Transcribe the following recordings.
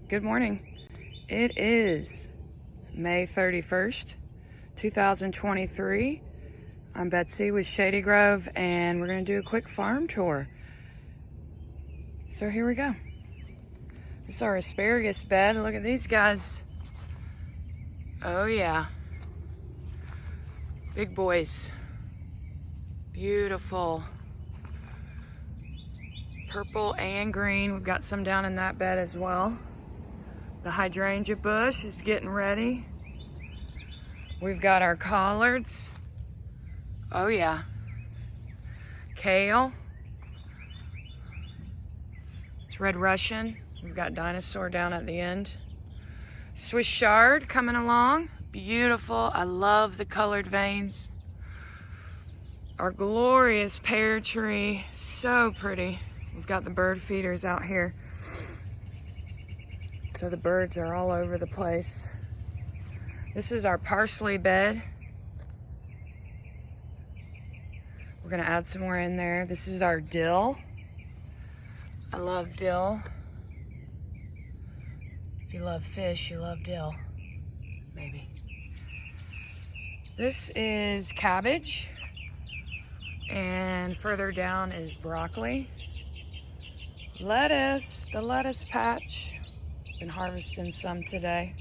Good morning. It is May 31st, 2023. I'm Betsy with Shady Grove, and we're going to do a quick farm tour. So here we go. This is our asparagus bed. Look at these guys. Oh yeah. Big boys. Beautiful. Purple and green. We've got some down in that bed as well. The hydrangea bush is getting ready. We've got our collards. Oh yeah. Kale. It's red Russian. We've got dinosaur down at the end. Swiss chard coming along. Beautiful. I love the colored veins. Our glorious pear tree. So pretty. We've got the bird feeders out here. So the birds are all over the place. This is our parsley bed. We're gonna add some more in there. This is our dill. I love dill. If you love fish, you love dill. Maybe. This is cabbage. And further down is broccoli. Lettuce, the lettuce patch. Been harvesting some today.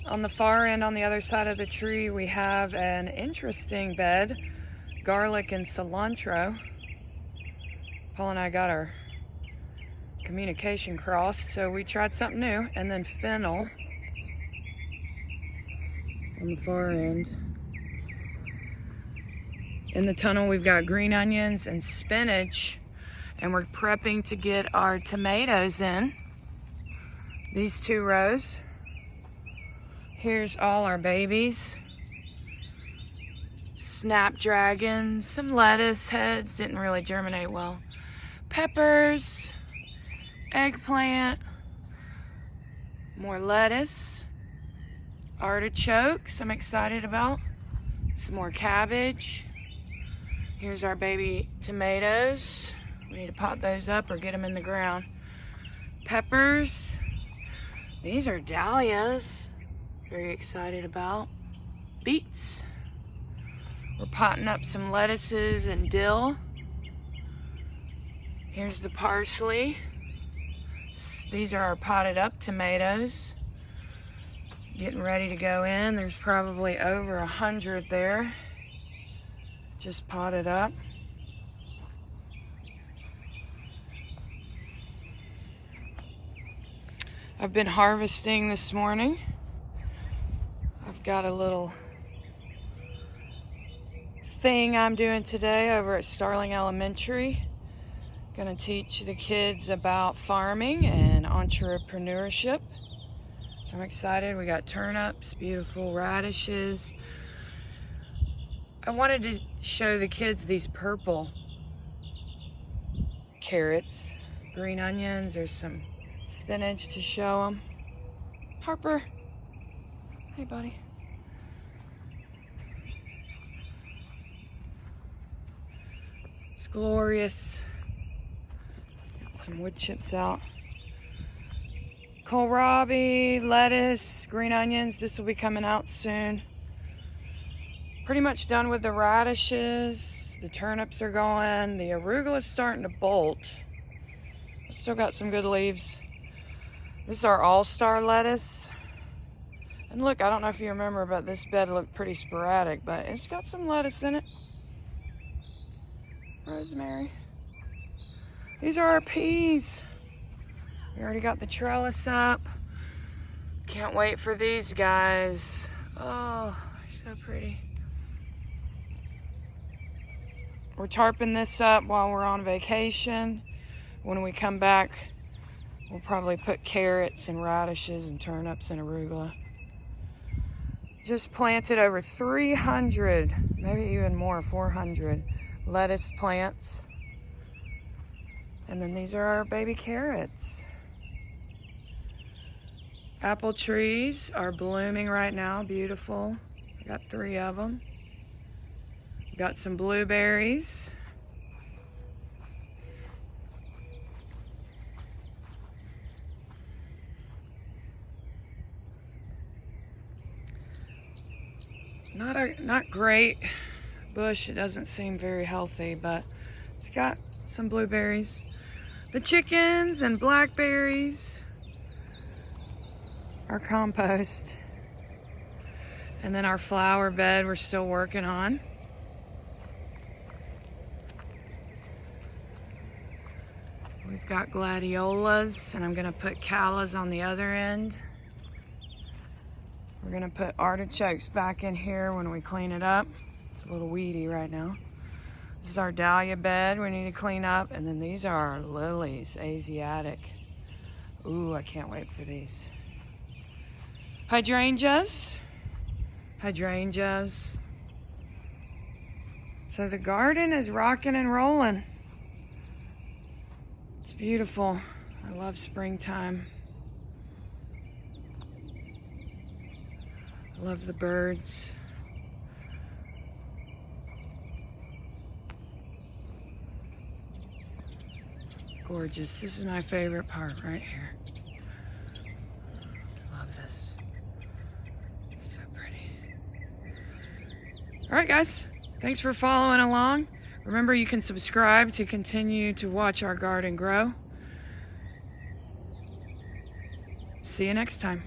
On the far end, on the other side of the tree, we have an interesting bed. Garlic and cilantro. Paul and I got our communication crossed, so we tried something new. And then fennel on the far end. In the tunnel, we've got green onions and spinach, and we're prepping to get our tomatoes in. These 2 rows. Here's all our babies. Snapdragons, some lettuce heads, didn't really germinate well. Peppers, eggplant, more lettuce, artichokes I'm excited about, some more cabbage. Here's our baby tomatoes. We need to pot those up or get them in the ground. Peppers. These are dahlias. Very excited about. Beets. We're potting up some lettuces and dill. Here's the parsley. These are our potted up tomatoes. Getting ready to go in. There's probably over 100 there. Just potted up. I've been harvesting this morning. I've got a little thing I'm doing today over at Starling Elementary. Gonna teach the kids about farming and entrepreneurship. So I'm excited. We got turnips, beautiful radishes. I wanted to show the kids these purple carrots, green onions. There's some spinach to show them. Harper. Hey, buddy. It's glorious. Got some wood chips out. Kohlrabi, lettuce, green onions. This will be coming out soon. Pretty much done with the radishes. The turnips are going. The arugula's starting to bolt. Still got some good leaves. This is our all-star lettuce. And look, I don't know if you remember, but this bed looked pretty sporadic, but it's got some lettuce in it. Rosemary. These are our peas. We already got the trellis up. Can't wait for these guys. Oh, so pretty. We're tarping this up while we're on vacation. When we come back, we'll probably put carrots and radishes and turnips and arugula. Just planted over 300, maybe even more, 400 lettuce plants. And then these are our baby carrots. Apple trees are blooming right now, beautiful. I got 3 of them. Got some blueberries. not great bush. It doesn't seem very healthy, but it's got some blueberries. The chickens and blackberries are compost. And then our flower bed we're still working on. We've got gladiolas, and I'm gonna put callas on the other end. We're gonna put artichokes back in here when we clean it up. It's a little weedy right now. This is our dahlia bed we need to clean up, and then these are our lilies, Asiatic. Ooh, I can't wait for these. Hydrangeas. Hydrangeas. So the garden is rocking and rolling. It's beautiful. I love springtime. I love the birds. Gorgeous. This is my favorite part right here. Love this. So pretty. All right, guys. Thanks for following along. Remember, you can subscribe to continue to watch our garden grow. See you next time.